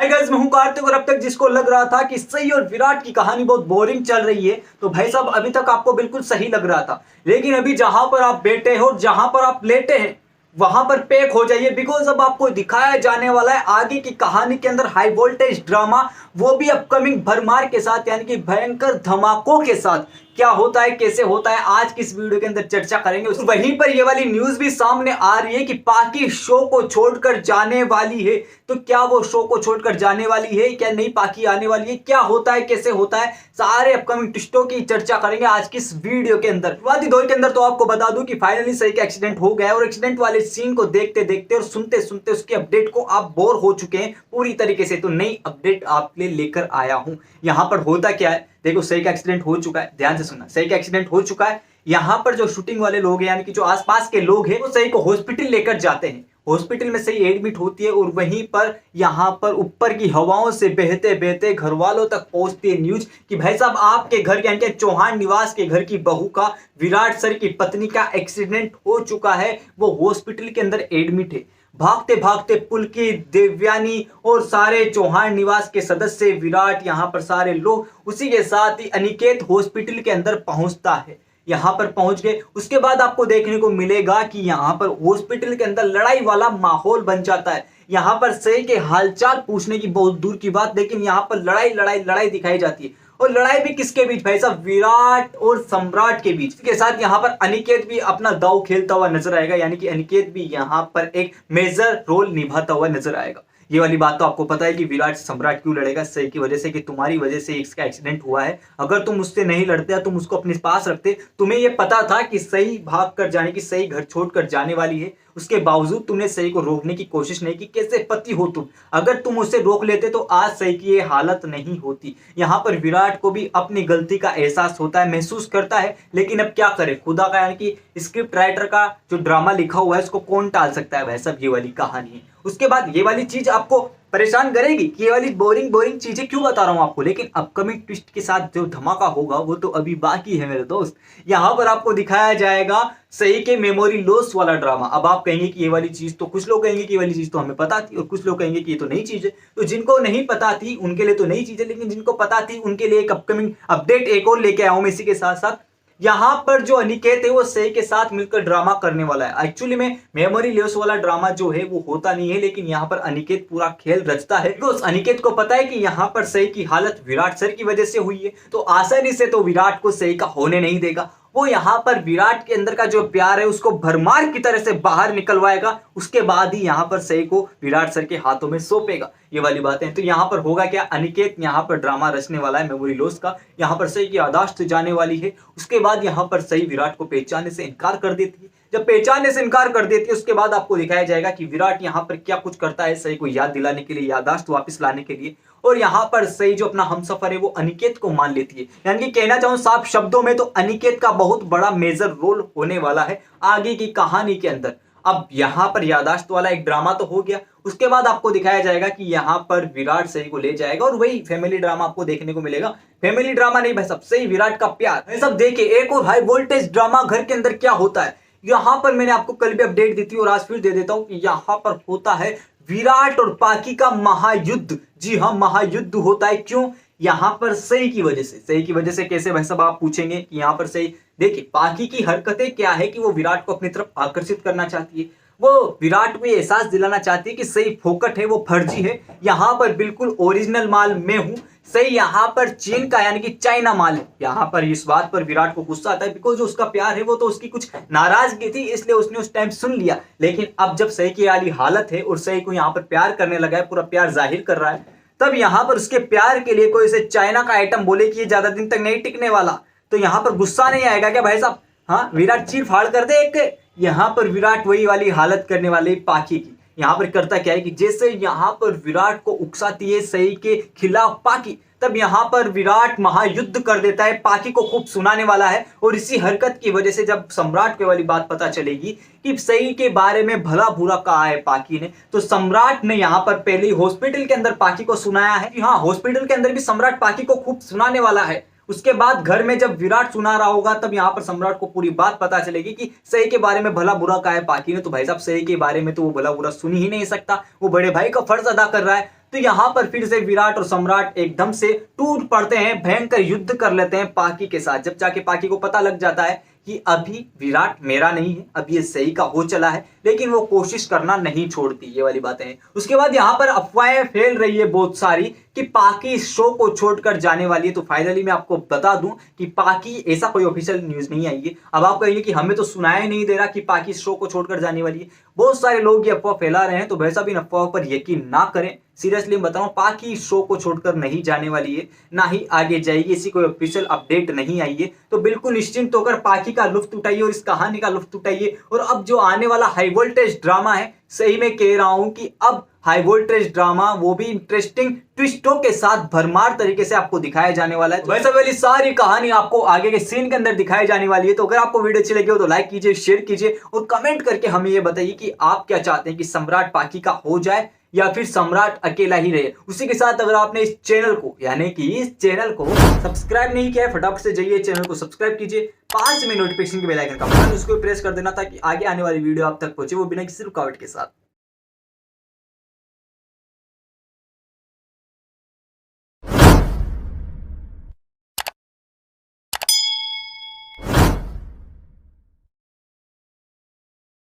Hi guys, मैं हूं कार्तिक और अब तक जिसको लग रहा था कि सही और विराट की कहानी बहुत बोरिंग चल रही है, तो भाई साहब अभी तक आपको बिल्कुल सही लग रहा था। लेकिन अभी जहां पर आप बैठे हो और जहां पर आप लेटे हैं वहां पर पैक हो जाइए, बिकॉज अब आपको दिखाया जाने वाला है आगे की कहानी के अंदर हाई वोल्टेज ड्रामा, वो भी अपकमिंग भरमार के साथ, यानी कि भयंकर धमाकों के साथ। क्या होता है, कैसे होता है, आज की इस वीडियो के अंदर चर्चा करेंगे। वहीं पर ये वाली न्यूज भी सामने आ रही है कि पाकि शो को छोड़कर जाने वाली है। तो क्या वो शो को छोड़कर जाने वाली है, क्या नई पाकि आने वाली है, क्या होता है, कैसे होता है, सारे अपकमिंग ट्विस्टों की चर्चा करेंगे आज की इस वीडियो के अंदर। शुरुआती दौर के अंदर तो आपको बता दूं कि फाइनली सही का एक्सीडेंट हो गया और एक्सीडेंट वाले सीन को देखते देखते और सुनते सुनते उसकी अपडेट को आप बोर हो चुके हैं पूरी तरीके से। तो नई अपडेट आपके लिए लेकर आया हूं। यहां पर होता क्या है, देखो सही का एक्सीडेंट हो चुका है, ध्यान से सुनना, सही का एक्सीडेंट हो चुका है। यहां पर जो शूटिंग वाले लोग हैं, यानी कि जो आसपास के लोग हैं, वो सही को हॉस्पिटल लेकर जाते हैं। हॉस्पिटल में सही एडमिट होती है और वहीं पर यहां पर ऊपर की हवाओं से बहते बहते घर वालों तक पहुंचती है न्यूज कि भाई साहब आपके घर यानी कि चौहान निवास के घर की बहू का, विराट सर की पत्नी का एक्सीडेंट हो चुका है। वो हॉस्पिटल के अंदर एडमिट है। भागते भागते पुलकित, देवयानी और सारे चौहान निवास के सदस्य, विराट, यहां पर सारे लोग, उसी के साथ ही अनिकेत हॉस्पिटल के अंदर पहुंचता है। यहां पर पहुंच गए, उसके बाद आपको देखने को मिलेगा कि यहां पर हॉस्पिटल के अंदर लड़ाई वाला माहौल बन जाता है। यहां पर सही के हालचाल पूछने की बहुत दूर की बात, लेकिन यहां पर लड़ाई लड़ाई लड़ाई दिखाई जाती है। और लड़ाई भी किसके बीच भाई साहब, विराट और सम्राट के बीच। इसके साथ यहां पर अनिकेत भी अपना दांव खेलता हुआ नजर आएगा, यानी कि अनिकेत भी यहां पर एक मेजर रोल निभाता हुआ नजर आएगा। ये वाली बात तो आपको पता है कि विराट सम्राट क्यों लड़ेगा, सही की वजह से, कि तुम्हारी वजह से इसका एक्सीडेंट हुआ है। अगर तुम उससे नहीं लड़ते, तुम उसको अपने पास रखते, तुम्हें यह पता था कि सही भाग कर जाने की, सही घर छोड़कर जाने वाली है, उसके बावजूद तुमने सही को रोकने की कोशिश नहीं की। कैसे पति हो तुम, अगर तुम उसे रोक लेते तो आज सही की ये हालत नहीं होती। यहां पर विराट को भी अपनी गलती का एहसास होता है, महसूस करता है, लेकिन अब क्या करे, खुदा का यानी कि स्क्रिप्ट राइटर का जो ड्रामा लिखा हुआ है उसको कौन टाल सकता है। वैसा ये वाली कहानी है। उसके बाद ये वाली चीज आपको परेशान करेगी कि ये वाली बोरिंग बोरिंग चीजें क्यों बता रहा हूं आपको, लेकिन अपकमिंग ट्विस्ट के साथ जो धमाका होगा वो तो अभी बाकी है मेरे दोस्त। यहां पर आपको दिखाया जाएगा सही के मेमोरी लॉस वाला ड्रामा। अब आप कहेंगे कि ये वाली चीज तो, कुछ लोग कहेंगे कि ये वाली चीज तो हमें पता थी और कुछ लोग कहेंगे कि ये तो नई चीज है। तो जिनको नहीं पता थी उनके लिए तो नई चीज है, लेकिन जिनको पता थी उनके लिए एक अपकमिंग अपडेट एक और लेके आया हूं मैं इसी के साथ साथ। यहां पर जो अनिकेत है वो सही के साथ मिलकर ड्रामा करने वाला है। एक्चुअली में मेमोरी लॉस वाला ड्रामा जो है वो होता नहीं है, लेकिन यहां पर अनिकेत पूरा खेल रचता है। बिकॉज अनिकेत को पता है कि यहां पर सही की हालत विराट सर की वजह से हुई है, तो आसानी से तो विराट को सही का होने नहीं देगा। वो यहां पर विराट के अंदर का जो प्यार है उसको भरमार की तरह से बाहर निकलवाएगा। उसके बाद ही यहां पर सही को विराट सर के हाथों में सौंपेगा। ये वाली बातें हैं। तो यहां पर होगा क्या, अनिकेत यहां पर ड्रामा रचने वाला है मेमोरी लॉस का। यहां पर सही की याददाश्त जाने वाली है। उसके बाद यहां पर सही विराट को पहचानने से इनकार कर देती है। जब पहचानने से इनकार कर देती है, उसके बाद आपको दिखाया जाएगा कि विराट यहां पर क्या कुछ करता है सही को याद दिलाने के लिए, याददाश्त वापस लाने के लिए। और यहां पर सही जो अपना हमसफर है वो अनिकेत को मान लेती है। यानी कि कहना चाहूं साफ शब्दों में तो अनिकेत का बहुत बड़ा मेजर रोल होने वाला है आगे की कहानी के अंदर। अब यहां पर याददाश्त वाला एक ड्रामा तो हो गया, उसके बाद आपको दिखाया जाएगा कि यहां पर विराट सही को ले जाएगा और वही फैमिली ड्रामा आपको देखने को मिलेगा। फैमिली ड्रामा नहीं भाई, सबसे ही विराट का प्यार है। सब देखिए एक और हाई वोल्टेज ड्रामा घर के अंदर क्या होता है। यहां पर मैंने आपको कल भी अपडेट दी थी और आज फिर दे देता हूं कि यहां पर होता है विराट और पाकि का महायुद्ध। जी हां, महायुद्ध होता है। क्यों, यहां पर सही की वजह से। सही की वजह से कैसे भाई साहब, आप पूछेंगे कि यहां पर सही, देखिए पाकि की हरकतें क्या है कि वो विराट को अपनी तरफ आकर्षित करना चाहती है। वो विराट को एहसास दिलाना चाहती है कि सही फोकट है, वो फर्जी है। यहां पर बिल्कुल ओरिजिनल माल मैं हूं। सही यहां पर चीन का यानी कि चाइना माल है। यहां पर इस बात पर विराट को गुस्सा आता है, बिकॉज जो उसका प्यार है वो तो उसकी कुछ नाराजगी थी, इसलिए उसने उस टाइम सुन लिया। लेकिन अब जब सही की वाली हालत है और सही को यहां पर प्यार करने लगा है, पूरा प्यार जाहिर कर रहा है, तब यहां पर उसके प्यार के लिए कोई इसे चाइना का आइटम बोले कि ये ज्यादा दिन तक नहीं टिकने वाला, तो यहां पर गुस्सा नहीं आएगा क्या भाई साहब? हाँ, विराट चीर फाड़ कर दे एक। यहां पर विराट वही वाली हालत करने वाले पाकि की। यहां पर करता क्या है कि जैसे यहां पर विराट को उकसाती है सही के खिलाफ पाकि, तब यहां पर विराट महायुद्ध कर देता है, पाकि को खूब सुनाने वाला है। और इसी हरकत की वजह से जब सम्राट को वाली बात पता चलेगी कि सही के बारे में भला बुरा कहा है पाकि ने, तो सम्राट ने यहां पर पहले ही हॉस्पिटल के अंदर पाकि को सुनाया है। हाँ, हॉस्पिटल के अंदर भी सम्राट पाकि को खूब सुनाने वाला है। उसके बाद घर में जब विराट सुना रहा होगा तब यहाँ पर सम्राट को पूरी बात पता चलेगी कि सही के बारे में भला बुरा कहा है पाकी ने। तो भाई साहब सही के बारे में तो वो भला बुरा सुन ही नहीं सकता, वो बड़े भाई का फर्ज अदा कर रहा है। तो यहाँ पर फिर से विराट और सम्राट एकदम से टूट पड़ते हैं, भयंकर युद्ध कर लेते हैं पाकी के साथ। जब जाके पाकी को पता लग जाता है कि अभी विराट मेरा नहीं है, अब ये सही का हो चला है, लेकिन वो कोशिश करना नहीं छोड़ती, ये वाली बातें हैं। उसके बाद यहाँ पर अफवाहें फैल रही है बहुत सारी कि पाकी इस शो को छोड़कर जाने वाली है। तो फाइनली मैं आपको बता दूं कि पाकी, ऐसा कोई ऑफिशियल न्यूज नहीं आई है। अब आप कहेंगे कि हमें तो सुनाया नहीं दे रहा कि पाकी इस शो को छोड़कर जाने वाली है। बहुत सारे लोग ये अफवाह फैला रहे हैं, तो वैसा भी इन अफवाहों पर यकीन ना करें। सीरियसली मैं बता रहा हूं, पाकी इस शो को छोड़कर नहीं जाने वाली है, ना ही आगे जाएगी। इसी कोई ऑफिशियल अपडेट नहीं आई है। तो बिल्कुल निश्चिंत होकर पाकी का लुत्फ उठाइए और इस कहानी का लुत्फ उठाइए। और अब जो आने वाला हाई वोल्टेज ड्रामा है, सही में कह रहा हूं कि अब हाई वोल्टेज ड्रामा वो भी इंटरेस्टिंग ट्विस्टों के साथ भरमार तरीके से आपको दिखाया जाने वाला है। वैसे वाली सारी कहानी आपको आगे के सीन के अंदर दिखाई जाने वाली है। तो अगर आपको वीडियो अच्छी लगी हो तो लाइक कीजिए, शेयर कीजिए और कमेंट करके हमें ये बताइए कि आप क्या चाहते हैं कि सम्राट पाकी का हो जाए या फिर सम्राट अकेला ही रहे। उसी के साथ अगर आपने इस चैनल को, यानी कि इस चैनल को सब्सक्राइब नहीं किया है, फटाफट से जाइए चैनल को सब्सक्राइब कीजिए, पास में नोटिफिकेशन के बेल आइकन का बटन उसको प्रेस कर देना ताकि आगे आने वाली वीडियो आप तक पहुंचे, वो बिना किसी रुकावट के साथ।